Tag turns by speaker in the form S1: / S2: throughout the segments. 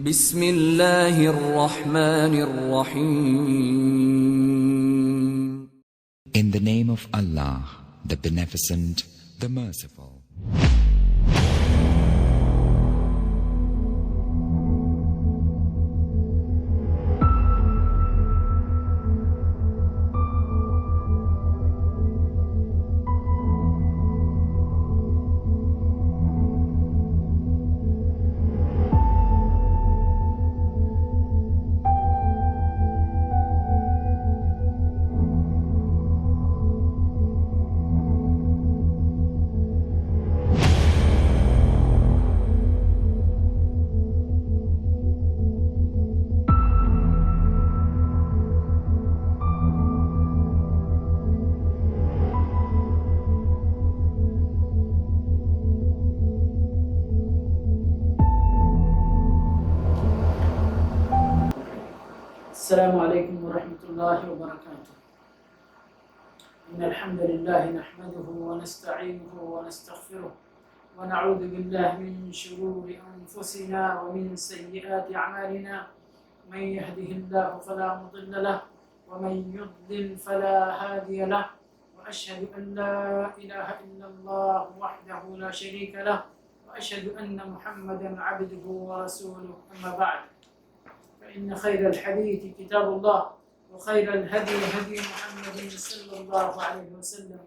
S1: بسم اللہ الرحمن الرحیم.
S2: In the name of Allah, the Beneficent, the Merciful.
S3: السلام علیکم ورحمۃ اللہ وبرکاتہ. ان الحمد للہ نحمده ونستعینه ونستغفره ونعوذ باللہ من شرور انفسنا ومن سیئات اعمالنا. من يهده الله فلا مضل له ومن يضلل فلا هادي له واشهد ان لا اله الا الله وحده لا شريك له واشهد ان محمدا عبده ورسوله. اما بعد فإن خير الحديث كتاب الله وخير الهدي هدي محمد صلى الله عليه وسلم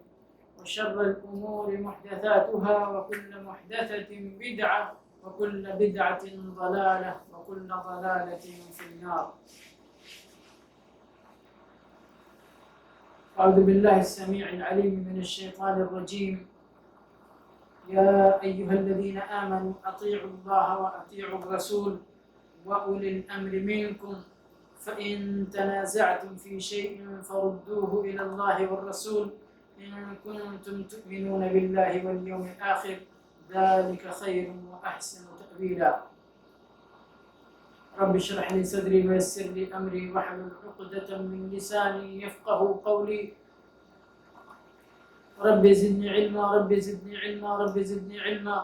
S3: وشر الأمور محدثاتها وكل محدثة بدعة وكل بدعة ضلالة وكل ضلالة في النار. أعوذ بالله السميع العليم من الشيطان الرجيم. يا أيها الذين آمنوا أطيعوا الله وأطيعوا الرسول وأولي الأمر منكم فإن تنازعتم في شيء فردوه إلى الله والرسول إن كنتم تؤمنون بالله واليوم الآخر ذلك خير وأحسن تأويلا. رب اشرح لي صدري ويسر لي أمري واحلل عقدة من لساني يفقهوا قولي. رب زدني علما رب زدني علما رب زدني علما.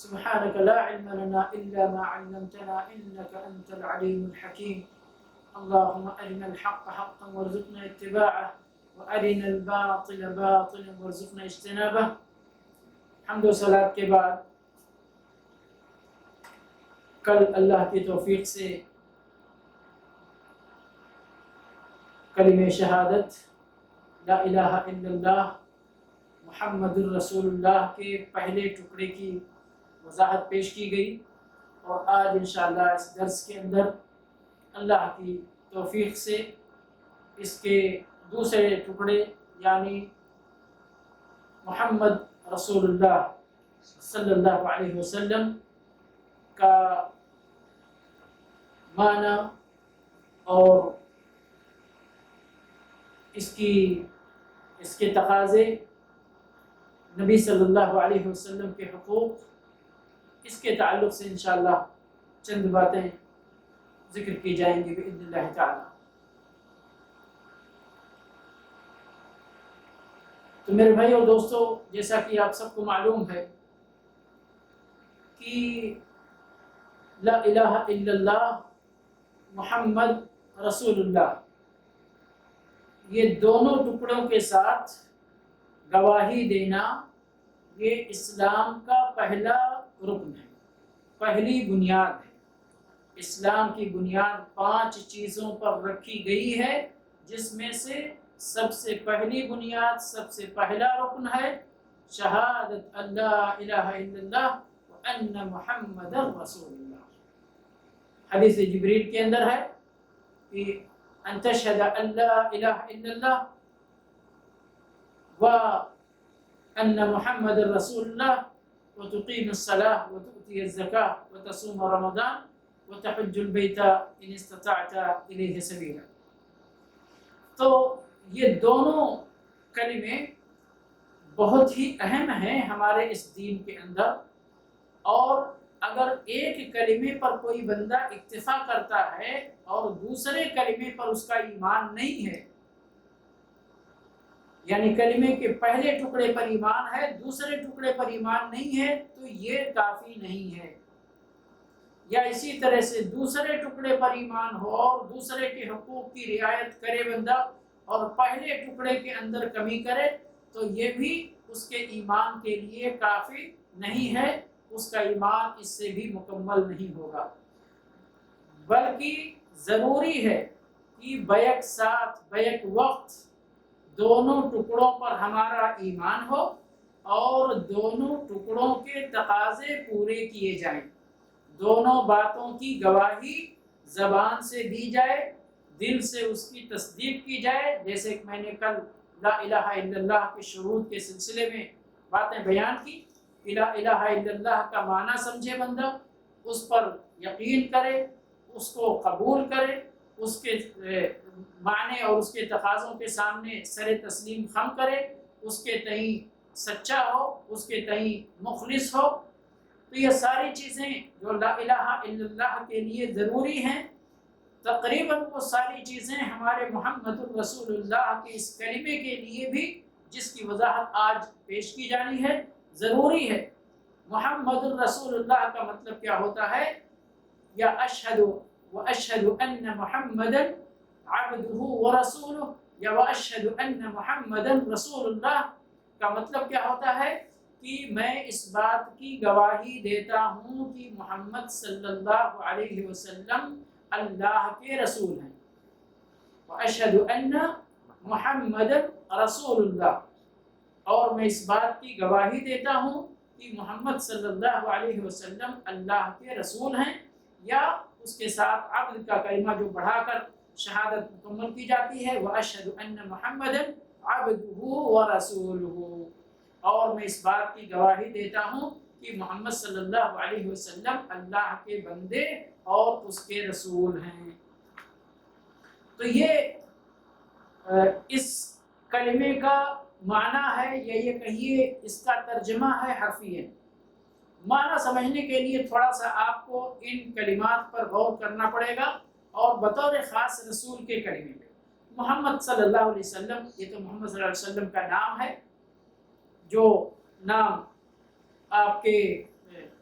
S3: سبحانك لا علم لنا إلا ما علمتنا إنك أنت العليم الحكيم. اللهم أرنا الحق حقا وارزقنا اتباعه وأرنا الباطل باطلا وارزقنا اجتنابه. حمد و صلات کے بعد کل اللہ کی توفیق سے کلمہ شہادت لا الہ الا اللہ محمد الرسول اللہ کے پہلے ٹکڑے کی وضاحت پیش کی گئی، اور آج انشاءاللہ اس درس کے اندر اللہ کی توفیق سے اس کے دوسرے ٹکڑے یعنی محمد رسول اللہ صلی اللہ علیہ وسلم کا معنی اور اس کے تقاضے، نبی صلی اللہ علیہ وسلم کے حقوق، اس کے تعلق سے انشاءاللہ چند باتیں ذکر کی جائیں گی باذن اللہ تعالی. تو میرے بھائی اور دوستو، جیسا کہ آپ سب کو معلوم ہے کہ لا الہ الا اللہ محمد رسول اللہ، یہ دونوں ٹکڑوں کے ساتھ گواہی دینا یہ اسلام کا پہلا رکن ہے، پہلی بنیاد ہے. اسلام کی بنیاد 5 چیزوں پر رکھی گئی ہے، جس میں سے سب سے پہلی بنیاد، سب سے پہلا رکن ہے شہادت اللہ الہ الا اللہ وان محمد رسول اللہ. حدیث جبریل کے اندر ہے کہ ان تشهد ان لا الہ الا اللہ وان محمد رسول اللہ وتقيم الصلاة وتؤتي الزكاة وتصوم رمضان وتحج البيت إن استطعت إليه سبيلا. تو یہ دونوں کلمے بہت ہی اہم ہیں ہمارے اس دین کے اندر، اور اگر ایک کلمے پر کوئی بندہ اکتفا کرتا ہے اور دوسرے کلمے پر اس کا ایمان نہیں ہے، یعنی کلمے کے پہلے ٹکڑے پر ایمان ہے، دوسرے ٹکڑے پر ایمان نہیں ہے، تو یہ کافی نہیں ہے. یا اسی طرح سے دوسرے ٹکڑے پر ایمان ہو اور دوسرے کے حقوق کی رعایت کرے بندہ اور پہلے ٹکڑے کے اندر کمی کرے تو یہ بھی اس کے ایمان کے لیے کافی نہیں ہے، اس کا ایمان اس سے بھی مکمل نہیں ہوگا، بلکہ ضروری ہے کہ بیک ساتھ بیک وقت دونوں ٹکڑوں پر ہمارا ایمان ہو اور دونوں ٹکڑوں کے تقاضے پورے کیے جائیں، دونوں باتوں کی گواہی زبان سے دی جائے، دل سے اس کی تصدیق کی جائے، جیسے کہ میں نے کل لا الہ الا اللہ کے شروط کے سلسلے میں باتیں بیان کی۔ لا الہ الا اللہ کا معنی سمجھے بندہ، اس پر یقین کرے، اس کو قبول کرے، اس کے معنی اور اس کے تقاضوں کے سامنے سر تسلیم خم کرے، اس کے تئیں سچا ہو، اس کے تئیں مخلص ہو۔ تو یہ ساری چیزیں جو لا الہ الا اللہ کے لیے ضروری ہیں، تقریباً وہ ساری چیزیں ہمارے محمد الرسول اللہ کے اس کلمے کے لیے بھی، جس کی وضاحت آج پیش کی جانی ہے، ضروری ہے۔ محمد الرسول اللہ کا مطلب کیا ہوتا ہے؟ یا اشہد و اشہد ان محمدا عبدہ ورسولہ، یا واشہد ان محمدا رسول اللہ کا مطلب کیا ہوتا ہے کہ میں اس بات کی گواہی دیتا ہوں کہ محمد صلی اللہ علیہ وسلم اللہ کے رسول ہیں، واشہد ان محمدا رسول اللہ، اور میں اس بات کی گواہی دیتا ہوں کہ محمد صلی اللہ علیہ وسلم اللہ کے رسول ہیں، یا اس کے ساتھ عبد کا کلمہ جو بڑھا کر شہادت مکمل کی جاتی ہے، واشہد ان محمدا عبدہ ورسولہ، اور میں اس بات کی گواہی دیتا ہوں کہ محمد صلی اللہ علیہ وسلم اللہ کے بندے اور اس کے رسول ہیں۔ تو یہ اس کلمے کا معنی ہے، یا یہ کہیے اس کا ترجمہ ہے حرفیًا۔ معنی سمجھنے کے لیے تھوڑا سا آپ کو ان کلمات پر غور کرنا پڑے گا، اور بطور خاص رسول کے کلمے پہ محمد صلی اللہ علیہ وسلم، یہ تو محمد صلی اللہ علیہ وسلم کا نام ہے، جو نام آپ کے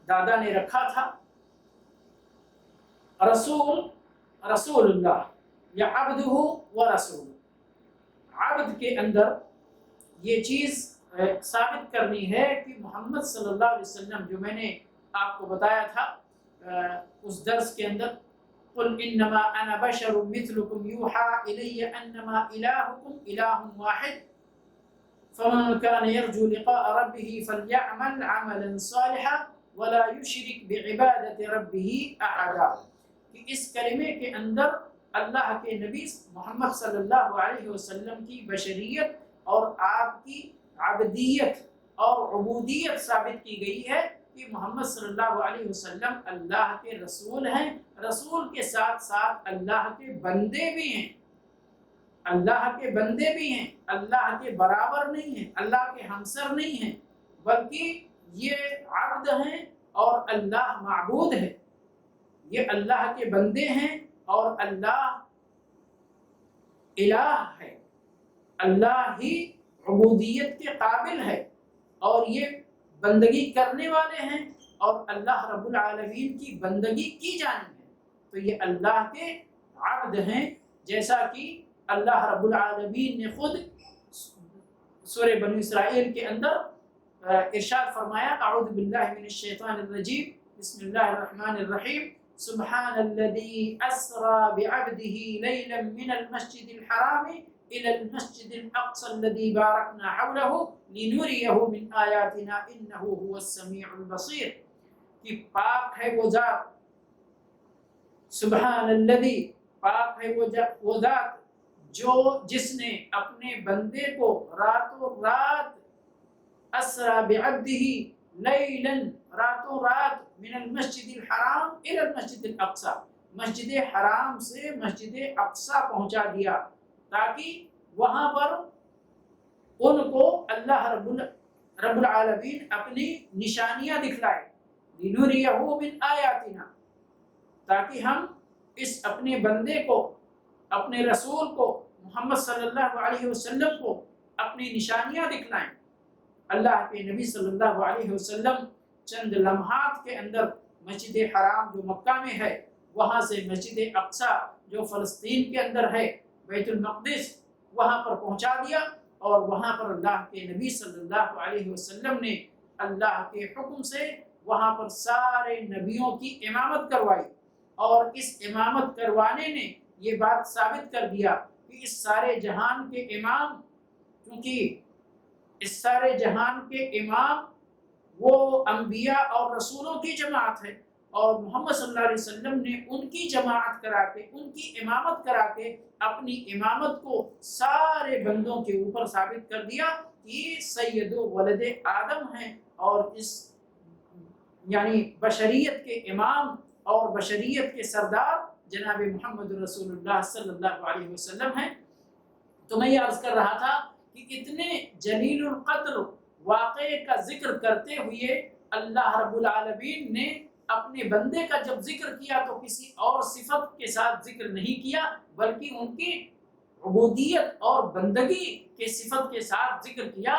S3: دادا نے رکھا تھا۔ رسول، رسول اللہ، یا عبدہ و رسول، عبد کے اندر یہ چیز ثابت کرنی ہے کہ محمد صلی اللہ علیہ وسلم، جو میں نے آپ کو بتایا تھا اس درس کے اندر، قل انما انا بشر مثلکم یوحى الی انما الہکم الہ واحد فمن كان يرجو لقاء ربه فليعمل عملا صالحا ولا يشرك بعبادة ربه احدا، کہ اس کلمے کے اندر اللہ کے نبی محمد صلی اللہ علیہ وسلم کی بشریت اور آپ کی عبدیت اور عبودیت ثابت کی گئی ہے، کہ محمد صلی اللہ علیہ وسلم اللہ کے رسول ہیں، رسول کے ساتھ ساتھ اللہ کے بندے بھی ہیں، اللہ کے بندے بھی ہیں، اللہ کے برابر نہیں ہیں، اللہ کے ہمسر نہیں ہیں، بلکہ یہ عبد ہیں اور اللہ معبود ہے، یہ اللہ کے بندے ہیں اور اللہ الہ ہے، اللہ ہی عبودیت کے قابل ہے، اور یہ بندگی کرنے والے ہیں، اور اللہ رب العالمین کی بندگی کی جانی ہے، تو یہ اللہ کے عبد ہیں، جیسا کہ اللہ رب العالمین نے خود سورہ بنی اسرائیل کے اندر ارشاد فرمایا، اعوذ باللہ من الشیطان الرجیم، بسم اللہ الرحمن الرحیم، سبحان الذی اسری بعبدہ لیلا من المسجد الحرام الى المسجد الاقصى الذي باركنا حوله لنريه من آیاتنا انه هو السمیع البصیر، کہ پاک ہے وہ ذات، سبحان الذی، پاک ہے وہ ذات جو جس نے اپنے بندے کو راتوں رات، اسرا بعبدہ لیلا، راتوں رات، من المسجد الحرام الى المسجد الاقصى، مسجد حرام سے مسجد اقصی پہنچا دیا، تاکہ وہاں پر ان کو اللہ رب العالمین اپنی نشانیاں دکھلائے، لنریہ من آیاتنا، تاکہ ہم اس اپنے بندے کو، اپنے رسول کو، محمد صلی اللہ علیہ وسلم کو اپنی نشانیاں دکھلائیں۔ اللہ کے نبی صلی اللہ علیہ وسلم چند لمحات کے اندر مسجد حرام جو مکہ میں ہے، وہاں سے مسجد اقصی جو فلسطین کے اندر ہے، بیت المقدس، وہاں پر پہنچا دیا، اور وہاں پر اللہ کے نبی صلی اللہ علیہ وسلم نے اللہ کے حکم سے وہاں پر سارے نبیوں کی امامت کروائی، اور اس امامت کروانے نے یہ بات ثابت کر دیا کہ اس سارے جہان کے امام، کیونکہ اس سارے جہان کے امام وہ انبیاء اور رسولوں کی جماعت ہے، اور محمد صلی اللہ علیہ وسلم نے ان کی جماعت کرا کے، ان کی امامت کرا کے اپنی امامت کو سارے بندوں کے اوپر ثابت کر دیا کہ یہ سید ولد آدم ہیں، اور اس یعنی بشریت کے امام اور بشریت کے سردار جناب محمد رسول اللہ صلی اللہ علیہ وسلم ہیں۔ تو میں یہ عرض کر رہا تھا کہ اتنے جلیل القدر واقعے کا ذکر کرتے ہوئے اللہ رب العالمین نے اپنے بندے کا جب ذکر کیا تو کسی اور صفت کے ساتھ ذکر نہیں کیا، بلکہ ان کی عبودیت اور بندگی کے صفت کے ساتھ ذکر کیا۔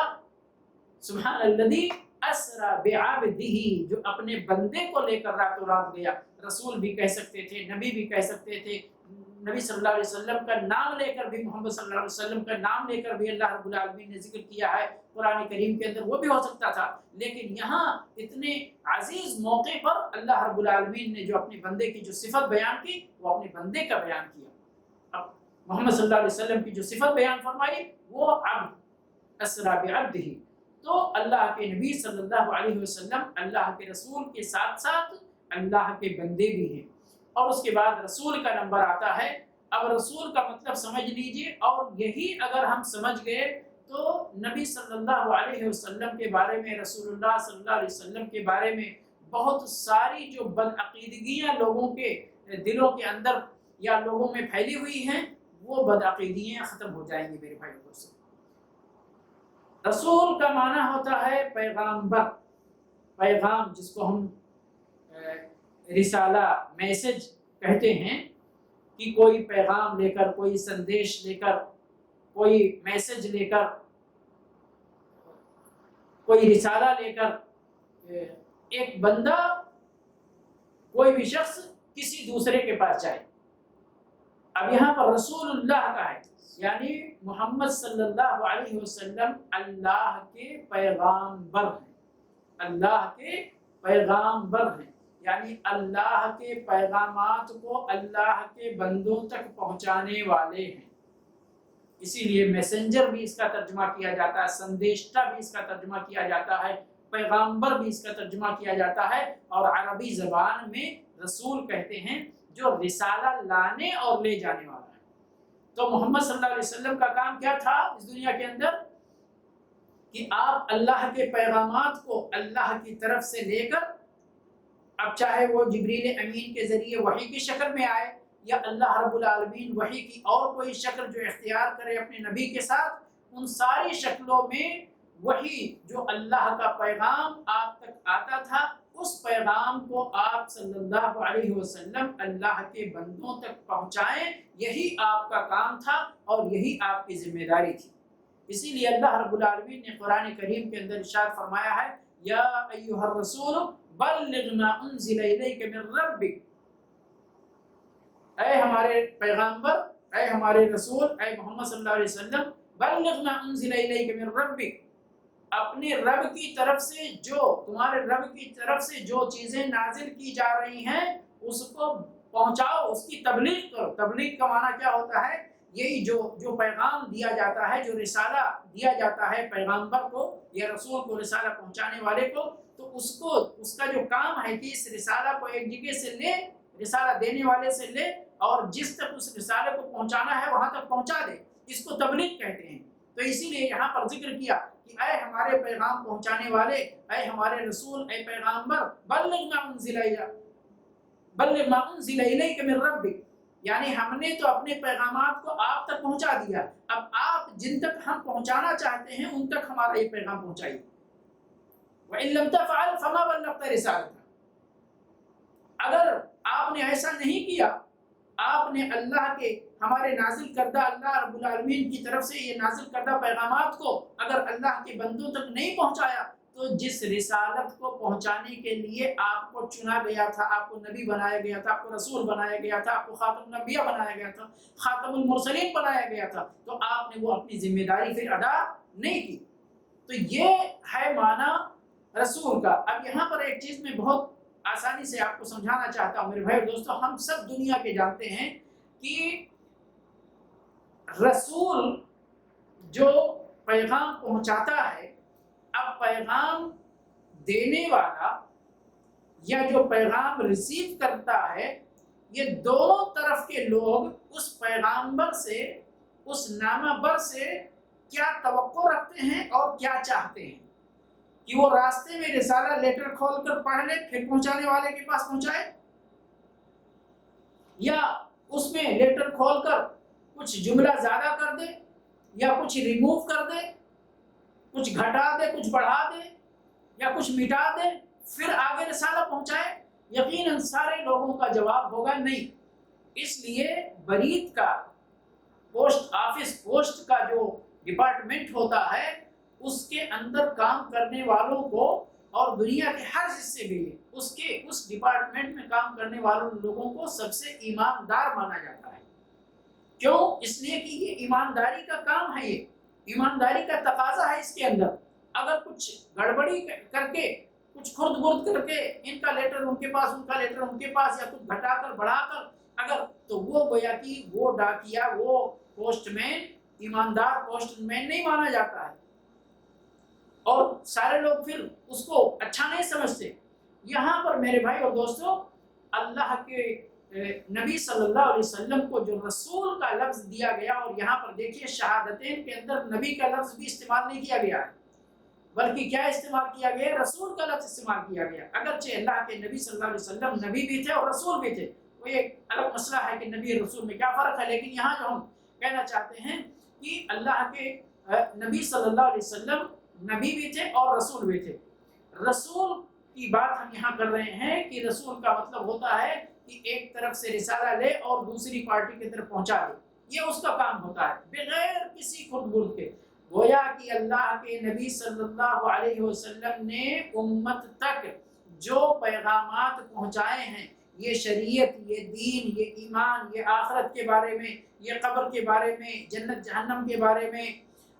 S3: سبحان الذی اسرا بعبدہ، جو اپنے بندے کو لے کر راتوں رات گیا۔ رسول بھی کہہ سکتے تھے، نبی بھی کہہ سکتے تھے، نبی صلی اللہ علیہ وسلم کا نام لے کر بھی، محمد صلی اللہ علیہ وسلم کا نام لے کر بھی اللہ رب العالمین نے ذکر کیا ہے قرآن کریم کے اندر، وہ بھی ہو سکتا تھا، لیکن یہاں اتنے عزیز موقع پر اللہ رب العالمین نے جو اپنے بندے کی جو صفت بیان کی وہ اپنے بندے کا بیان کیا۔ اب محمد صلی اللہ علیہ وسلم کی جو صفت بیان فرمائی وہ عبد، اسرا بعبدہ، تو اللہ کے نبی صلی اللہ علیہ وسلم اللہ کے رسول کے ساتھ ساتھ اللہ کے بندے بھی ہیں۔ اور اس کے بعد رسول کا نمبر آتا ہے۔ اب رسول کا مطلب سمجھ لیجئے، اور یہی اگر ہم سمجھ گئے تو نبی صلی اللہ علیہ وسلم کے بارے میں، رسول اللہ صلی اللہ علیہ وسلم کے بارے میں بہت ساری جو بدعقیدگیاں لوگوں کے دلوں کے اندر یا لوگوں میں پھیلی ہوئی ہیں، وہ بدعقیدگیاں ختم ہو جائیں گی میرے بھائی دوستو۔ رسول کا معنی ہوتا ہے پیغامبر، پیغام جس کو ہم رسالہ، میسج کہتے ہیں، کہ کوئی پیغام لے کر، کوئی سندیش لے کر، کوئی میسج لے کر، کوئی رسالہ لے کر ایک بندہ، کوئی بھی شخص کسی دوسرے کے پاس جائے۔ اب یہاں پر رسول اللہ کا ہے، یعنی محمد صلی اللہ علیہ وسلم اللہ کے پیغامبر ہیں، اللہ کے پیغامبر ہیں، یعنی اللہ کے پیغامات کو اللہ کے بندوں تک پہنچانے والے ہیں۔ اسی لیے میسنجر بھی اس کا ترجمہ کیا جاتا ہے، سندیشتا بھی اس کا ترجمہ کیا جاتا ہے، پیغامبر بھی اس کا ترجمہ کیا جاتا ہے، اور عربی زبان میں رسول کہتے ہیں جو رسالہ لانے اور لے جانے والا ہے۔ تو محمد صلی اللہ علیہ وسلم کا کام کیا تھا اس دنیا کے اندر؟ کہ آپ اللہ کے پیغامات کو اللہ کی طرف سے لے کر، اب چاہے وہ جبریل امین کے ذریعے وحی کی شکل میں آئے، یا اللہ رب العالمین وحی کی اور کوئی شکل جو اختیار کرے اپنے نبی کے ساتھ، ان ساری شکلوں میں وحی جو اللہ کا پیغام آپ تک آتا تھا، اس پیغام کو آپ صلی اللہ علیہ وسلم اللہ کے بندوں تک پہنچائیں، یہی آپ کا کام تھا اور یہی آپ کی ذمہ داری تھی۔ اسی لیے اللہ رب العالمین نے قرآن کریم کے اندر ارشاد فرمایا ہے، یا ایھا الرسول بلغ ما انزل الیک من ربک، اے ہمارے پیغامبر، اے ہمارے رسول، اے محمد صلی اللہ علیہ وسلم، بلغ ما انزل الیک من ربک، اپنے رب کی طرف سے جو، تمہارے رب کی طرف سے جو چیزیں نازل کی جا رہی ہیں اس کو پہنچاؤ، اس کی تبلیغ کرو۔ تبلیغ کا معنی کیا ہوتا ہے؟ یہی جو پیغام دیا جاتا ہے، جو رسالہ دیا جاتا ہے پیغامبر کو یا رسول کو، رسالہ پہنچانے والے کو، تو اس کا جو کام ہے کہ اس رسالہ کو ایک جگہ سے لے، رسالہ دینے والے سے لے، اور جس تک اس رسالے کو پہنچانا ہے وہاں تک پہنچا دے، اس کو تبلیغ کہتے ہیں۔ تو اسی لیے یہاں پر ذکر کیا کہ اے ہمارے پیغام پہنچانے والے، اے ہمارے رسول، اے پیغامبر، بلغ ما انزل الیک من ربک، یعنی ہم نے تو اپنے پیغامات کو آپ تک پہنچا دیا، اب آپ جن تک ہم پہنچانا چاہتے ہیں ان تک ہمارا یہ پیغام پہنچائیے۔ وَإِن لَمْ تَفْعَلْ فَمَا بَلَّغْتَ رِسَالَتَهُ، اگر آپ نے ایسا نہیں کیا، آپ نے اللہ کے، ہمارے نازل کردہ، اللہ رب العالمین کی طرف سے یہ نازل کردہ پیغامات کو اگر اللہ کے بندوں تک نہیں پہنچایا، تو جس رسالت کو پہنچانے کے لیے آپ کو چنا گیا تھا، آپ کو نبی بنایا گیا تھا، آپ کو رسول بنایا گیا تھا، آپ کو خاتم الانبیاء بنایا گیا تھا، خاتم المرسلین بنایا گیا تھا، تو آپ نے وہ اپنی ذمہ داری پھر ادا نہیں کی۔ تو یہ ہے معنی رسول کا۔ اب یہاں پر ایک چیز میں بہت آسانی سے آپ کو سمجھانا چاہتا ہوں میرے بھائی اور دوستو، ہم سب دنیا کے جانتے ہیں کہ رسول جو پیغام پہنچاتا ہے، اب پیغام دینے والا یا جو پیغام ریسیو کرتا ہے، یہ دونوں طرف کے لوگ اس پیغامبر سے، اس نامہ بر سے کیا توقع رکھتے ہیں اور کیا چاہتے ہیں کہ وہ راستے میں رسالہ لیٹر کھول کر پڑھ لے پھر پہنچانے والے کے پاس پہنچائے، یا اس میں لیٹر کھول کر کچھ جملہ زیادہ کر دے یا کچھ ریموو کر دے، کچھ گھٹا دے، کچھ بڑھا دے یا کچھ مٹا دے پھر آگے رسالہ پہنچائے۔ یقیناً سارے لوگوں کا جواب ہوگا نہیں۔ اس لیے برید کا پوسٹ آفس، پوسٹ کا جو ڈپارٹمنٹ ہوتا ہے، اس کے اندر کام کرنے والوں کو اور دنیا کے ہر حصے میں اس ڈپارٹمنٹ میں کام کرنے والوں لوگوں کو سب سے ایماندار مانا جاتا ہے۔ کیوں؟ اس لیے کہ یہ ایمانداری کا کام ہے، یہ ایمانداری کا تقاضا ہے اس کے اندر۔ اگر کچھ گڑبڑی کر کے، کچھ خرد برد کر کے، ان کا لیٹر ان کے پاس، ان کا لیٹر ان کے پاس، یا کچھ گھٹا کر بڑھا کر اگر، تو وہ گویا کہ وہ ڈاکیا، وہ پوسٹ مین ایماندار پوسٹ مین نہیں مانا جاتا ہے، اور سارے لوگ پھر اس کو اچھا نہیں سمجھتے۔ یہاں پر میرے بھائی اور دوستو، اللہ کے نبی صلی اللہ علیہ وسلم کو جو رسول کا لفظ دیا گیا، اور یہاں پر دیکھیے شہادتین کے اندر نبی کا لفظ بھی استعمال نہیں کیا گیا ہے، بلکہ کیا استعمال کیا گیا؟ رسول کا لفظ استعمال کیا گیا۔ اگرچہ اللہ کے نبی صلی اللہ علیہ وسلم نبی بھی تھے اور رسول بھی تھے، وہ ایک الگ مسئلہ ہے کہ نبی اور رسول میں کیا فرق ہے، لیکن یہاں جو ہم کہنا چاہتے ہیں کہ اللہ کے نبی صلی اللہ علیہ وسلم نبی بھی تھے اور رسول بھی تھے۔ رسول کی بات ہم یہاں کر رہے ہیں کہ رسول کا مطلب ہوتا ہے کہ ایک طرف سے رسالہ لے اور دوسری پارٹی کی طرف پہنچا دے، یہ اس کا کام ہوتا ہے بغیر کسی خرد برد کے۔ گویا کہ اللہ کے نبی صلی اللہ علیہ وسلم نے امت تک جو پیغامات پہنچائے ہیں، یہ شریعت، یہ دین، یہ ایمان، یہ آخرت کے بارے میں، یہ قبر کے بارے میں، جنت جہنم کے بارے میں،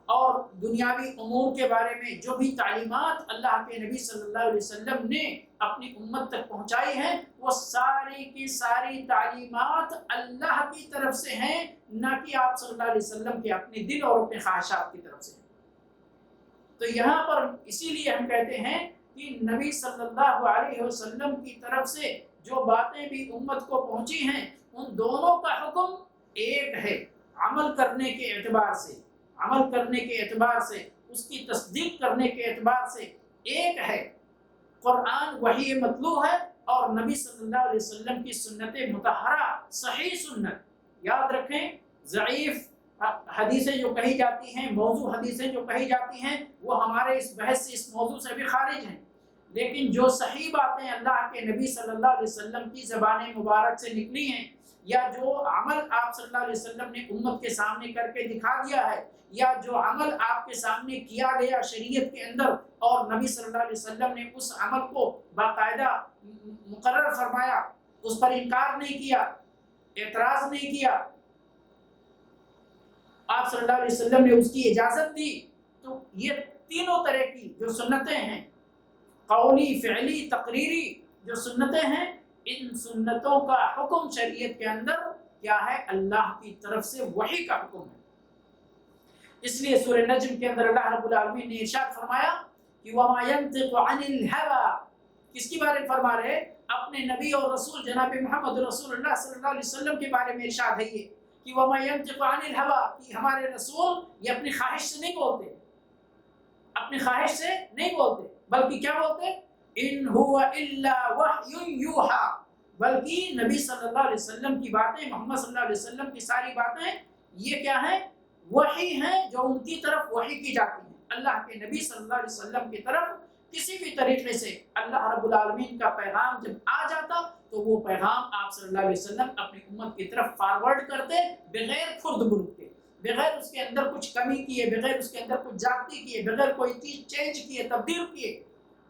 S3: اور دنیاوی امور کے بارے میں جو بھی تعلیمات اللہ کے نبی صلی اللہ علیہ وسلم نے اپنی امت تک پہنچائی ہیں، وہ ساری کی ساری تعلیمات اللہ کی طرف سے ہیں، نہ کہ آپ صلی اللہ علیہ وسلم کے اپنے دل اور اپنے خواہشات کی طرف سے ہیں۔ تو یہاں پر اسی لیے ہم کہتے ہیں کہ نبی صلی اللہ علیہ وسلم کی طرف سے جو باتیں بھی امت کو پہنچی ہیں، ان دونوں کا حکم ایک ہے، عمل کرنے کے اعتبار سے، عمل کرنے کے اعتبار سے، اس کی تصدیق کرنے کے اعتبار سے ایک ہے۔ قرآن وحی مطلوع ہے، اور نبی صلی اللہ علیہ وسلم کی سنت مطہرہ، صحیح سنت۔ یاد رکھیں، ضعیف حدیثیں جو کہی جاتی ہیں، موضوع حدیثیں جو کہی جاتی ہیں، وہ ہمارے اس بحث سے، اس موضوع سے بھی خارج ہیں، لیکن جو صحیح باتیں اللہ کے نبی صلی اللہ علیہ وسلم کی زبان مبارک سے نکلی ہیں، یا جو عمل آپ صلی اللہ علیہ وسلم نے امت کے سامنے کر کے دکھا دیا ہے، یا جو عمل آپ کے سامنے کیا گیا شریعت کے اندر، اور نبی صلی اللہ علیہ وسلم نے اس عمل کو باقاعدہ مقرر فرمایا، اس پر انکار نہیں کیا، اعتراض نہیں کیا، آپ صلی اللہ علیہ وسلم نے اس کی اجازت دی، تو یہ تینوں طرح کی جو سنتیں ہیں، قولی، فعلی، تقریری جو سنتیں ہیں، ان سنتوں کا حکم شریعت کے اندر کیا ہے؟ اللہ کی طرف سے وحی کا حکم ہے۔ اس لیے سورہ نجم کے اندر اللہ رب العالمین نے ارشاد فرمایا کہ وَمَا يَنطِقُ عَنِ الْهَوَىٰ، کس کی بارے میں فرما رہے؟ اپنے نبی اور رسول جناب محمد رسول اللہ صلی اللہ علیہ وسلم کے بارے میں ارشاد ہے یہ کہ وَمَا يَنطِقُ عَنِ الْهَوَىٰ، کہ ہمارے رسول یہ اپنی خواہش سے نہیں بولتے، اپنی خواہش سے نہیں بولتے، بلکہ کیا بولتے؟ ان هو الا وحی یوحیٰ، بلکہ نبی صلی اللہ علیہ وسلم کی باتیں، محمد صلی اللہ علیہ وسلم کی ساری باتیں، یہ کیا ہیں؟ وحی ہیں، جو ان کی طرف وحی کی جاتی ہیں۔ اللہ کے نبی صلی اللہ علیہ وسلم کی طرف کسی بھی طریقے سے اللہ رب العالمین کا پیغام جب آ جاتا، تو وہ پیغام آپ صلی اللہ علیہ وسلم اپنی امت کی طرف فارورڈ کرتے، بغیر خرد برد کے، بغیر اس کے اندر کچھ کمی کیے، بغیر اس کے اندر کچھ زیادتی کیے، بغیر کوئی چیز چینج کیے، تبدیل کیے،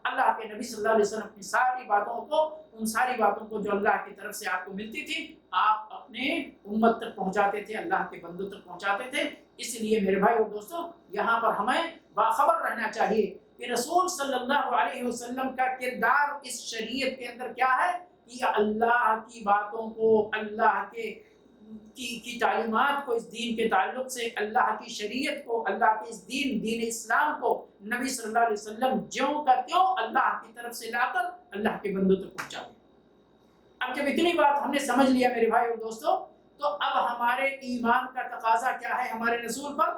S3: اللہ کے نبی صلی اللہ علیہ وسلم اپنی ساری باتوں کو، ان ساری باتوں کو جو اللہ کی طرف سے آپ کو ملتی تھی، آپ اپنے امت تک پہنچاتے تھے، اللہ کے بندوں تک پہنچاتے تھے۔ اس لیے میرے بھائی اور دوستوں، یہاں پر ہمیں باخبر رہنا چاہیے کہ رسول صلی اللہ علیہ وسلم کا کردار اس شریعت کے اندر کیا ہے کہ اللہ کی باتوں کو، اللہ کی تعلیمات کو، اس دین کے تعلق سے اللہ کی شریعت کو، اللہ کے اس دین اسلام کو نبی صلی اللہ علیہ وسلم جوں کا تیوں اللہ کی طرف سے لا کر اللہ کے بندوں تک پہنچا دیں۔ اب جب اتنی بات ہم نے سمجھ لیا میرے بھائی اور دوستوں، تو اب ہمارے ایمان کا تقاضا کیا ہے ہمارے رسول پر؟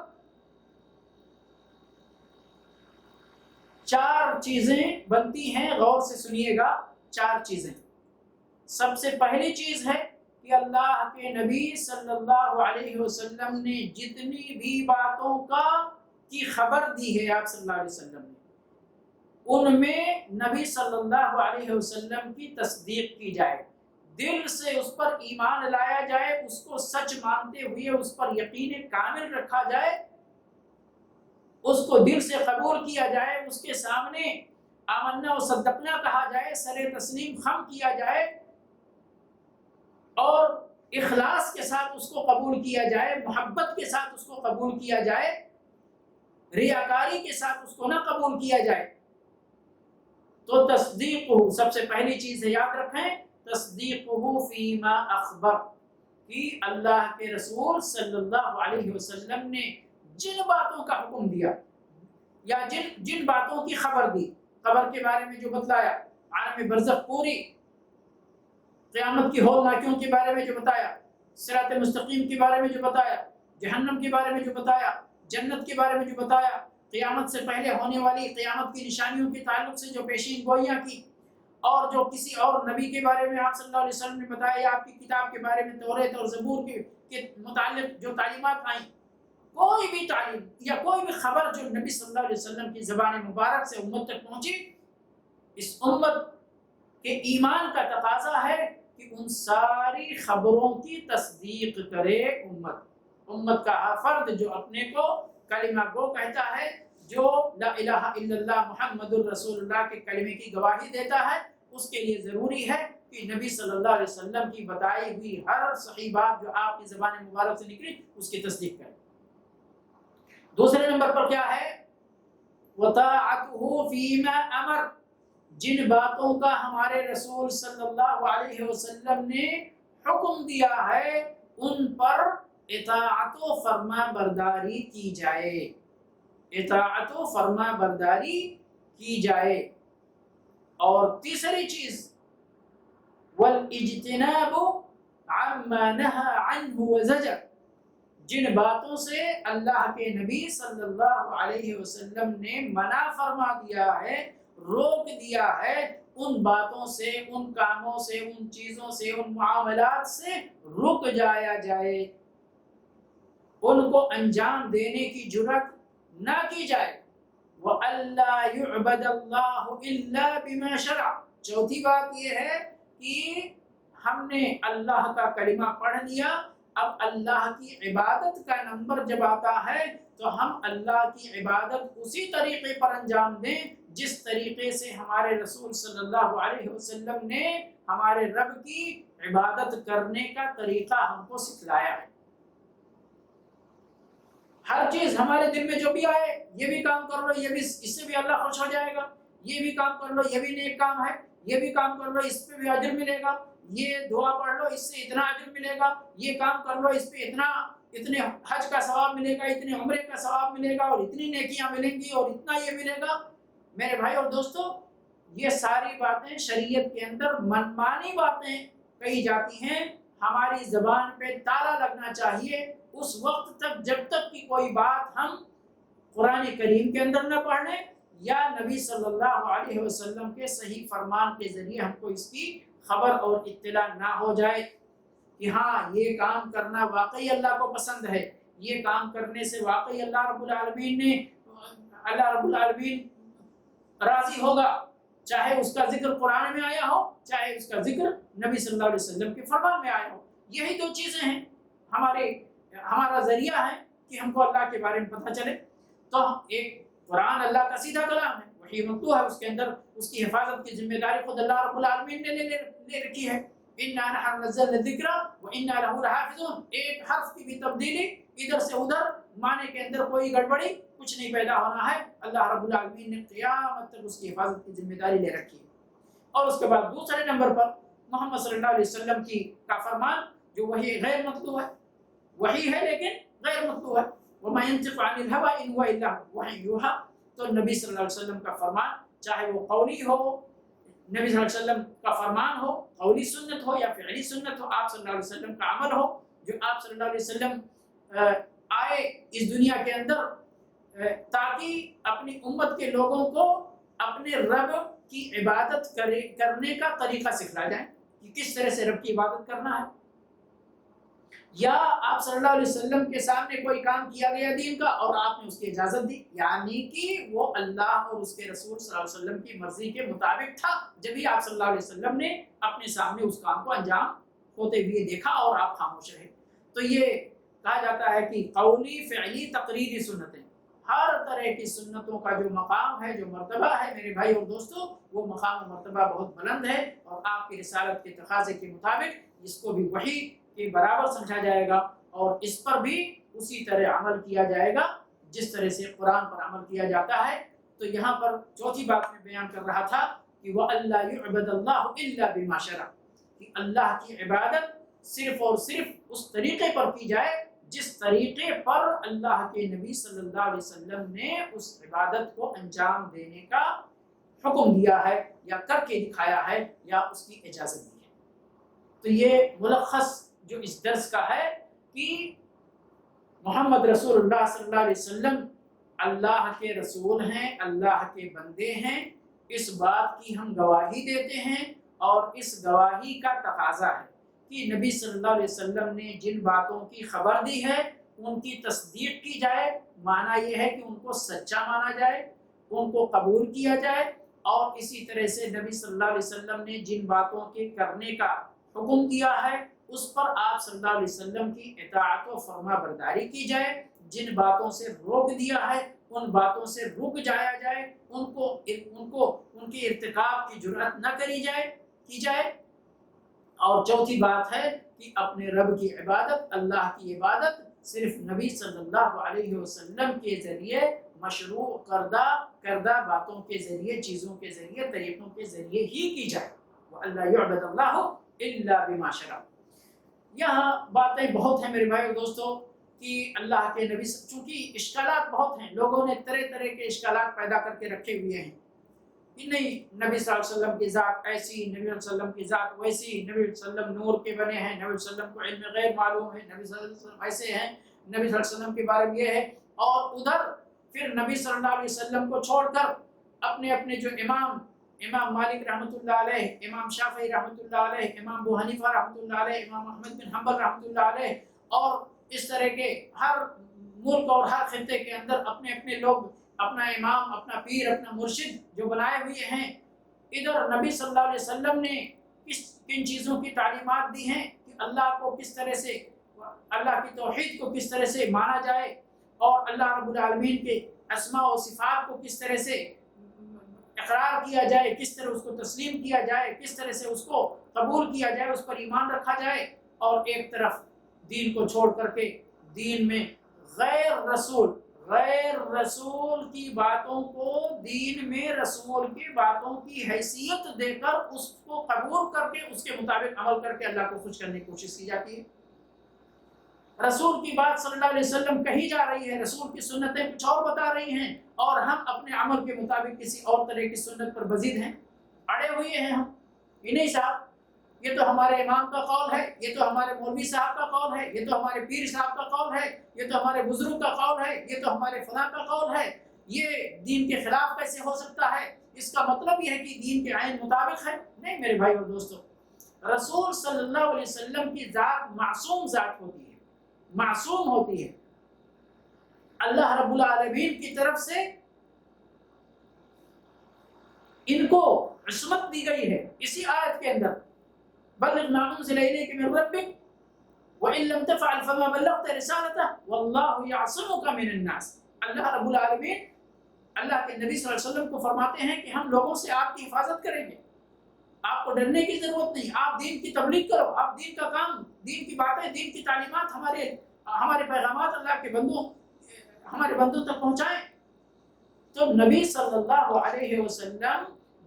S3: 4 چیزیں بنتی ہیں، غور سے سنیے گا۔ 4 چیزیں۔ سب سے پہلی چیز ہے کہ اللہ کے نبی صلی اللہ علیہ وسلم نے جتنی بھی باتوں کی خبر دی ہے آپ صلی اللہ علیہ وسلم نے، ان میں نبی صلی اللہ علیہ وسلم کی تصدیق کی جائے، دل سے اس پر ایمان لایا جائے، اس کو سچ مانتے ہوئے اس پر یقین کامل رکھا جائے، اس کو دل سے قبول کیا جائے، اس کے سامنے آمنا و صدقنا کہا جائے، سر تسلیم خم کیا جائے اور اخلاص کے ساتھ اس کو قبول کیا جائے، محبت کے ساتھ اس کو قبول کیا جائے، ریاکاری کے ساتھ اس کو نہ قبول کیا جائے۔ تو تصدیق سب سے پہلی چیز ہے، یاد رکھیں، تصدیقہ فیما اخبر، کہ اللہ کے رسول صلی اللہ علیہ وسلم نے جن باتوں کا حکم دیا یا جن باتوں کی خبر دی، قبر کے بارے میں جو بتلایا، عالم برزخ پوری، قیامت کی ہولناکیوں کے بارے میں جو بتایا، صراط مستقیم کے بارے میں جو بتایا، جہنم کے بارے میں جو بتایا، جنت کے بارے میں جو بتایا، قیامت سے پہلے ہونے والی قیامت کی نشانیوں کے تعلق سے جو پیشین گوئیاں کی، اور جو کسی اور نبی کے بارے میں آپ صلی اللہ علیہ وسلم نے بتایا، یا آپ کی کتاب کے بارے میں توریت اور زبور کے متعلق جو تعلیمات آئیں، کوئی بھی تعلیم یا کوئی بھی خبر جو نبی صلی اللہ علیہ وسلم کی زبان مبارک سے امت تک پہنچی، اس امت کے ایمان کا تقاضا ہے کہ ان ساری خبروں کی تصدیق کرے امت کا ہر فرد جو اپنے کو کلمہ گو کہتا ہے، جو لا الہ الا اللہ محمد الرسول اللہ کے کلمے کی گواہی دیتا ہے، اس کے لیے ضروری ہے کہ نبی صلی اللہ علیہ وسلم کی بتائی ہوئی ہر صحیح بات جو آپ کی زبان مبارک سے نکلی، اس کی تصدیق کرے۔ دوسرے نمبر پر کیا ہے؟ وَطَاعَتُهُ فِيمَا أَمَرَ، جن باتوں کا ہمارے رسول صلی اللہ علیہ وسلم نے حکم دیا ہے ان پر اطاعت و فرما برداری کی جائے، اطاعت و فرما برداری کی جائے۔ اور تیسری چیز وَالْإِجْتِنَابُ عَمَّا نَهَى عَنْهُ وَزَجَرَ، جن باتوں سے اللہ کے نبی صلی اللہ علیہ وسلم نے منع فرما دیا ہے، روک دیا ہے، ان باتوں سے، ان کاموں سے، ان چیزوں سے، ان معاملات سے رک جایا جائے، ان کو انجام دینے کی جرات نہ کی جائے۔ وَأَلَّا يُعْبَدَ اللَّهُ إِلَّا بِمَا شَرَعَ، چوتھی بات یہ ہے کہ ہم نے اللہ کا کلمہ پڑھ لیا، اب اللہ کی عبادت کا نمبر جب آتا ہے تو ہم اللہ کی عبادت اسی طریقے پر انجام دیں جس طریقے سے ہمارے رسول صلی اللہ علیہ وسلم نے ہمارے رب کی عبادت کرنے کا طریقہ ہم کو سکھلایا ہے۔ ہر چیز ہمارے دل میں جو بھی آئے، یہ بھی کام کر لو، یہ بھی، اس سے بھی اللہ خوش ہو جائے گا، یہ بھی کام کر لو، یہ بھی نیک کام ہے، یہ بھی کام کر لو، اس پہ بھی اجر ملے گا، یہ دعا پڑھ لو، اس سے اتنا اجر ملے گا، یہ کام کر لو، اس پہ اتنے حج کا ثواب ملے گا، اتنے عمرے کا ثواب ملے گا، اور اتنی نیکیاں ملیں گی، اور اتنا یہ ملے گا۔ میرے بھائی اور دوستو، یہ ساری باتیں شریعت کے اندر منمانی باتیں کہی جاتی ہیں۔ ہماری زبان پہ تالا لگنا چاہیے اس وقت تک جب تک کہ کوئی بات ہم قرآن کریم کے اندر نہ پڑھ لیں یا نبی صلی اللہ علیہ وسلم کے صحیح فرمان کے ذریعے ہم کو اس کی خبر اور اطلاع نہ ہو جائے کہ ہاں یہ کام کرنا واقعی اللہ کو پسند ہے، یہ کام کرنے سے واقعی اللہ رب العالمین راضی ہوگا، چاہے اس کا ذکر قرآن میں آیا ہو، چاہے اس کا ذکر نبی صلی اللہ علیہ وسلم کے فرمان میں آیا ہو۔ یہی دو چیزیں ہیں ہمارا ذریعہ ہے کہ ہم کو اللہ کے بارے میں پتہ چلے۔ تو ایک قرآن اللہ کا سیدھا کلام ہے، وحی مطلوع ہے، اس کے اندر اس کی حفاظت کی ذمہ داری خود اللہ رب العالمین نے لے رکھی ہے۔ انا نحن نزلنا الذکر وانا له لحافظون، ایک حرف کی بھی تبدیلی ادھر سے ادھر معنی کے اندر کوئی گڑبڑی کچھ نہیں پیدا ہونا ہے، اللہ رب العالمین نے قیامت تک اس کی حفاظت کی ذمہ داری لے رکھی ہے۔ اور اس کے بعد دوسرے نمبر پر محمد صلی اللہ علیہ وسلم کا فرمان جو وحی غیر مطلوع ہے، وحی ہے لیکن غیر مطلوع ہے، وما ينطق عن الهوى ان هو الا وحی یوحى، تو نبی صلی اللہ علیہ وسلم کا فرمان چاہے وہ قولی ہو، نبی صلی اللہ علیہ وسلم کا فرمان ہو قولی سنت ہو یا فعلی سنت ہو، آپ صلی اللہ علیہ وسلم کا عمل ہو جو آپ صلی اللہ علیہ وسلم آئے اس دنیا کے اندر تاکہ اپنی امت کے لوگوں کو اپنے رب کی عبادت کرنے کا طریقہ سکھلایا جائے کہ کس طرح سے رب کی عبادت کرنا ہے، یا آپ صلی اللہ علیہ وسلم کے سامنے کوئی کام کیا گیا دین کا اور آپ نے اس کی اجازت دی، یعنی کہ وہ اللہ اور اس کے رسول صلی اللہ علیہ وسلم کی مرضی کے مطابق تھا، جبھی آپ صلی اللہ علیہ وسلم نے اپنے سامنے اس کام کو انجام ہوتے ہوئے دیکھا اور آپ خاموش رہے۔ تو یہ کہا جاتا ہے کہ قولی فعلی تقریری سنتیں، ہر طرح کی سنتوں کا جو مقام ہے، جو مرتبہ ہے میرے بھائی اور دوستو، وہ مقام و مرتبہ بہت بلند ہے، اور آپ کی رسالت کے تقاضے کے مطابق اس کو بھی وحی کے برابر سمجھا جائے گا، اور اس پر بھی اسی طرح عمل کیا جائے گا جس طرح سے قرآن پر عمل کیا جاتا ہے۔ تو یہاں پر چوتھی بات میں بیان کر رہا تھا کہ وَأَلَّا يُعْبَدَ اللَّهُ إِلَّا بِمَا شَرَعَ، کہ اللہ کی عبادت صرف اور صرف اس طریقے پر کی جائے جس طریقے پر اللہ کے نبی صلی اللہ علیہ وسلم نے اس عبادت کو انجام دینے کا حکم دیا ہے یا کر کے دکھایا ہے یا اس کی اجازت دی ہے۔ تو یہ ملخص جو اس درس کا ہے کہ محمد رسول اللہ صلی اللہ علیہ وسلم اللہ کے رسول ہیں، اللہ کے بندے ہیں، اس بات کی ہم گواہی دیتے ہیں، اور اس گواہی کا تقاضا ہے کہ نبی صلی اللہ علیہ وسلم نے جن باتوں کی خبر دی ہے ان کی تصدیق کی جائے، معنی یہ ہے کہ ان کو سچا مانا جائے، ان کو قبول کیا جائے، اور اسی طرح سے نبی صلی اللہ علیہ وسلم نے جن باتوں کے کرنے کا حکم دیا ہے اس پر آپ صلی اللہ علیہ وسلم کی اطاعت و فرما برداری کی جائے، جن باتوں سے روک دیا ہے ان باتوں سے رک جایا جائے، ان کے ارتکاب کی جرأت نہ کی جائے۔ اور چوتھی بات ہے کہ اپنے رب کی عبادت، اللہ کی عبادت صرف نبی صلی اللہ علیہ وسلم کے ذریعے مشروع کردہ باتوں کے ذریعے، چیزوں کے ذریعے، طریقوں کے ذریعے ہی کی جائے۔ وَأَلَّا يُعْبَدَ اللَّهُ إِلَّا بِمَا شَرَعَ۔ یہاں باتیں بہت ہیں میرے بھائی اور دوستو کہ اللہ کے نبی، چونکہ اشکالات بہت ہیں، لوگوں نے طرح طرح کے اشکالات پیدا کر کے رکھے ہوئے ہیں کہ نہیں نبی صلی اللہ علیہ وسلم کی ذات ایسی، نبی صلی اللہ علیہ وسلم کی ذات ویسی، نبی صلی اللہ علیہ وسلم نور کے بنے ہیں، نبی صلی اللہ علیہ وسلم کو علم غیب معلوم ہے، نبی صلی اللہ علیہ وسلم ایسے ہیں، نبی صلی اللہ علیہ وسلم کے بارے میں یہ ہے، اور ادھر پھر نبی صلی اللہ علیہ وسلم کو چھوڑ کر اپنے جو امام مالک رحمۃ اللہ علیہ، امام شافعی رحمۃ اللہ علیہ، امام ابو حنیفہ رحمۃ اللہ علیہ، امام احمد بن حنبل رحمۃ اللہ علیہ، اور اس طرح کے ہر ملک اور ہر خطے کے اندر اپنے لوگ اپنا امام، اپنا پیر، اپنا مرشد جو بنائے ہوئے ہیں۔ ادھر نبی صلی اللہ علیہ وسلم نے کن چیزوں کی تعلیمات دی ہیں کہ اللہ کو کس طرح سے، اللہ کی توحید کو کس طرح سے مانا جائے، اور اللہ رب العالمین کے اسماء و صفات کو کس طرح سے اقرار کیا جائے، کس طرح اس کو تسلیم کیا جائے، کس طرح سے اس کو قبول کیا جائے، اس پر ایمان رکھا جائے، اور ایک طرف دین کو چھوڑ کر کے دین میں غیر رسول کی باتوں کو دین میں رسول کی باتوں کی حیثیت دے کر اس کو قبول کر کے اس کے مطابق عمل کر کے اللہ کو خوش کرنے کی کوشش کی جاتی ہے۔ رسول کی بات صلی اللہ علیہ وسلم کہی جا رہی ہے، رسول کی سنتیں کچھ اور بتا رہی ہیں، اور ہم اپنے عمل کے مطابق کسی اور طرح کی سنت پر مزید ہیں، اڑے ہوئے ہیں ہم یہ نہیں صاحب یہ تو ہمارے امام کا قول ہے، یہ تو ہمارے مولوی صاحب کا قول ہے، یہ تو ہمارے پیر صاحب کا قول ہے، یہ تو ہمارے بزرگ کا قول ہے، یہ تو ہمارے فلاں کا قول ہے، یہ دین کے خلاف کیسے ہو سکتا ہے؟ اس کا مطلب یہ ہے کہ دین کے عین مطابق ہے؟ نہیں میرے بھائی اور دوستو، رسول صلی اللہ علیہ وسلم کی ذات معصوم ذات ہوتی ہے، معصوم ہوتی ہے، اللہ رب العالمین کی طرف سے ان کو عصمت دی گئی ہے۔ اسی آیت کے اندر بلغ ما انزل الیک من ربک وان لم تفعل فما بلغت رسالته واللہ یعصمک من الناس، اللہ رب العالمین اللہ کے نبی صلی اللہ علیہ وسلم کو فرماتے ہیں کہ ہم لوگوں سے آپ کی حفاظت کریں گے، آپ کو ڈرنے کی ضرورت نہیں، آپ دین کی تبلیغ کرو، آپ دین کا کام، دین کی باتیں، دین کی تعلیمات، ہمارے پیغامات اللہ کے ہمارے بندوں تک پہنچائیں۔ تو نبی صلی اللہ علیہ وسلم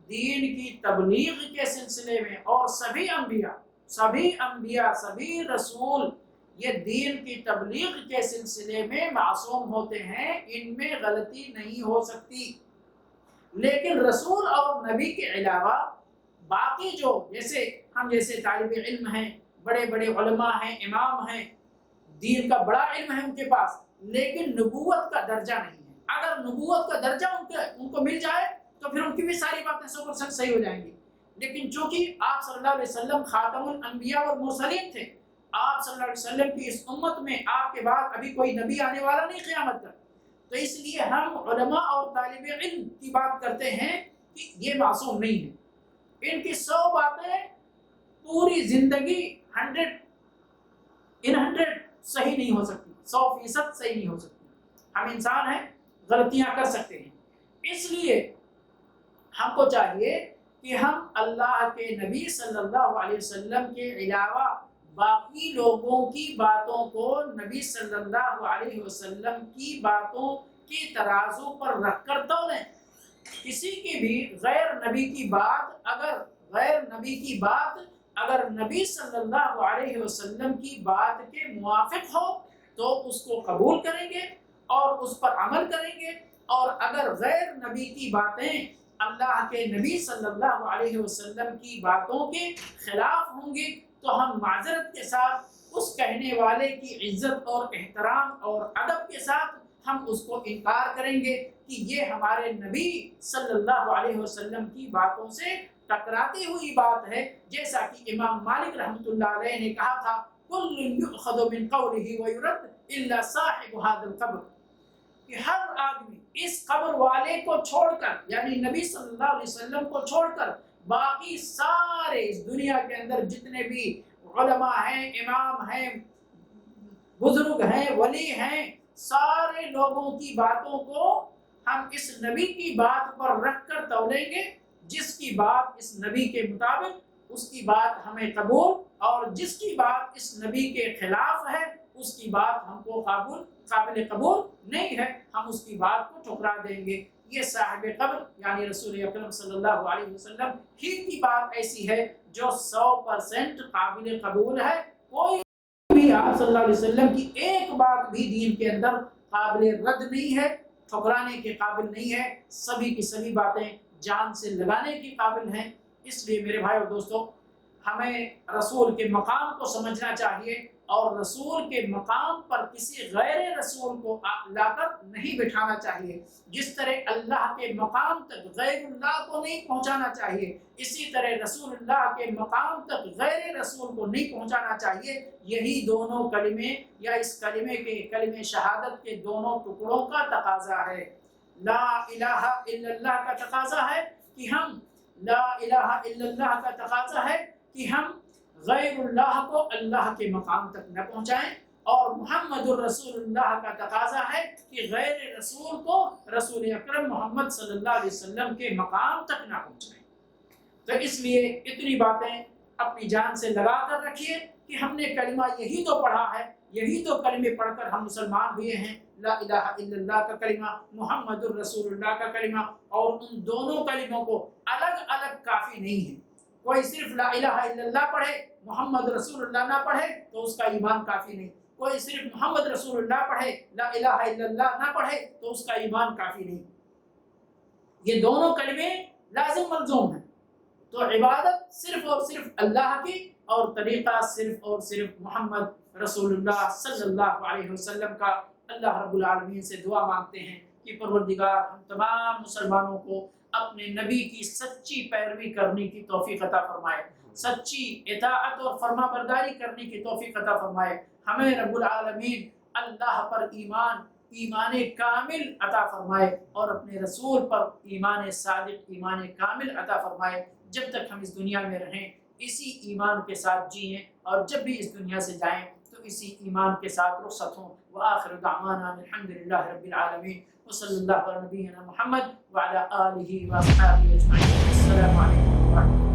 S3: دین کی تبلیغ کے سلسلے میں، اور سبھی انبیاء سبھی رسول یہ دین کی تبلیغ کے سلسلے میں معصوم ہوتے ہیں، ان میں غلطی نہیں ہو سکتی۔ لیکن رسول اور نبی کے علاوہ باقی جو جیسے طالب علم ہیں، بڑے بڑے علماء ہیں، امام ہیں، دین کا بڑا علم ہے ان کے پاس، لیکن نبوت کا درجہ نہیں ہے۔ اگر نبوت کا درجہ ان کو مل جائے تو پھر ان کی بھی ساری باتیں 100% صحیح ہو جائیں گی۔ لیکن چونکہ آپ صلی اللہ علیہ وسلم خاتم الانبیاء والمرسلین تھے، آپ صلی اللہ علیہ وسلم کی اس امت میں آپ کے بعد ابھی کوئی نبی آنے والا نہیں قیامت تک، تو اس لیے ہم علماء اور طالب علم کی بات کرتے ہیں کہ یہ معصوم نہیں ہے۔ ان کی 100 باتیں پوری زندگی 100 صحیح نہیں ہو سکتی، 100% صحیح نہیں ہو سکتی۔ ہم انسان ہیں، غلطیاں کر سکتے ہیں، اس لیے ہم کو چاہیے کہ ہم اللہ کے نبی صلی اللہ علیہ وسلم کے علاوہ باقی لوگوں کی باتوں کو نبی صلی اللہ علیہ وسلم کی باتوں کی ترازو پر رکھ کر تولیں۔ کسی کی بھی غیر نبی کی بات اگر نبی صلی اللہ علیہ وسلم کی بات کے موافق ہو تو اس کو قبول کریں گے اور اس پر عمل کریں گے، اور اگر غیر نبی کی باتیں اللہ کے نبی صلی اللہ علیہ وسلم کی باتوں کے خلاف ہوں گی تو ہم معذرت کے ساتھ اس کہنے والے کی عزت اور احترام اور ادب کے ساتھ ہم اس کو انکار کریں گے کہ یہ ہمارے نبی صلی اللہ علیہ وسلم کی باتوں سے ٹکراتی ہوئی بات ہے، جیسا کہ امام مالک رحمۃ اللہ علیہ نے کہا تھا کل یؤخذ من قوله ویرد الا صاحب هذا القبر، کہ ہر آدمی اس قبر والے کو چھوڑ کر، یعنی نبی صلی اللہ علیہ وسلم کو چھوڑ کر باقی سارے اس دنیا کے اندر جتنے بھی علماء ہیں، امام ہیں، بزرگ ہیں، ولی ہیں، سارے لوگوں کی باتوں کو ہم اس نبی کی بات پر رکھ کر تولیں گے۔ جس کی بات اس نبی کے مطابق، اس کی بات ہمیں قبول، اور جس کی بات اس نبی کے خلاف ہے اس کی بات ہم کو قابل قبول نہیں ہے، ہم اس کی بات کو ٹھکرا دیں گے۔ یہ صاحب قبر یعنی رسول اکرم صلی اللہ علیہ وسلم ہی کی بات ایسی ہے جو 100% قابل قبول ہے۔ کوئی بھی آپ صلی اللہ علیہ وسلم کی ایک بات بھی دین کے اندر قابل رد نہیں ہے، ٹھکرانے کے قابل نہیں ہے، سبھی کی سبھی باتیں جان سے لگانے کی قابل ہیں۔ اس لیے میرے بھائی اور دوستو، ہمیں رسول کے مقام کو سمجھنا چاہیے، اور رسول کے مقام پر کسی غیر رسول کو لا کر نہیں بٹھانا چاہیے۔ جس طرح اللہ کے مقام تک غیر اللہ کو نہیں پہنچانا چاہیے، اسی طرح رسول اللہ کے مقام تک غیر رسول کو نہیں پہنچانا چاہیے۔ یہی دونوں کلمے یا اس کلمے شہادت کے دونوں ٹکڑوں کا تقاضا ہے۔ لا الہ الا اللہ کا تقاضا ہے کہ ہم غیر اللہ کو اللہ کے مقام تک نہ پہنچائیں، اور محمد الرسول اللہ کا تقاضا ہے کہ غیر رسول کو رسول اکرم محمد صلی اللہ علیہ وسلم کے مقام تک نہ پہنچائیں۔ تو اس لیے اتنی باتیں اپنی جان سے لگا کر رکھیے کہ ہم نے کلمہ یہی تو پڑھا ہے، یہی تو کلمے پڑھ کر ہم مسلمان ہوئے ہیں، لا الہ الا اللہ کا کلمہ، محمد الرسول اللہ کا کلمہ، اور ان دونوں کلموں کو الگ الگ کافی نہیں ہے۔ کوئی صرف لا الہ الا اللہ پڑھے، محمد رسول اللہ نہ پڑھے تو اس کا ایمان کافی نہیں، کوئی صرف محمد رسول اللہ پڑھے، لا الہ الا اللہ نہ پڑھے تو اس کا ایمان کافی نہیں۔ یہ دونوں کلمے لازم ملزوم ہیں۔ تو عبادت صرف اور صرف اللہ کی، اور طریقہ صرف اور صرف محمد رسول اللہ صلی اللہ علیہ وسلم کا۔ اللہ رب العالمین سے دعا مانگتے ہیں کہ پروردگار ہم تمام مسلمانوں کو اپنے نبی کی سچی پیروی کرنے کی توفیق عطا فرمائے، سچی اطاعت اور فرما برداری کرنے کی توفیق عطا فرمائے۔ ہمیں رب العالمین اللہ پر ایمان کامل عطا فرمائے، اور اپنے رسول پر ایمان صادق، ایمان کامل عطا فرمائے۔ جب تک ہم اس دنیا میں رہیں اسی ایمان کے ساتھ جئیں، اور جب بھی اس دنیا سے جائیں تو تو اسی ایمان کے ساتھ رخصت ہوں. وآخر دعوانا الحمدللہ رب العالمین وصلی اللہ علی نبینا محمد وعلی آلہ واصحابہ اجمعین. السلام علیکم ورحمۃ اللہ.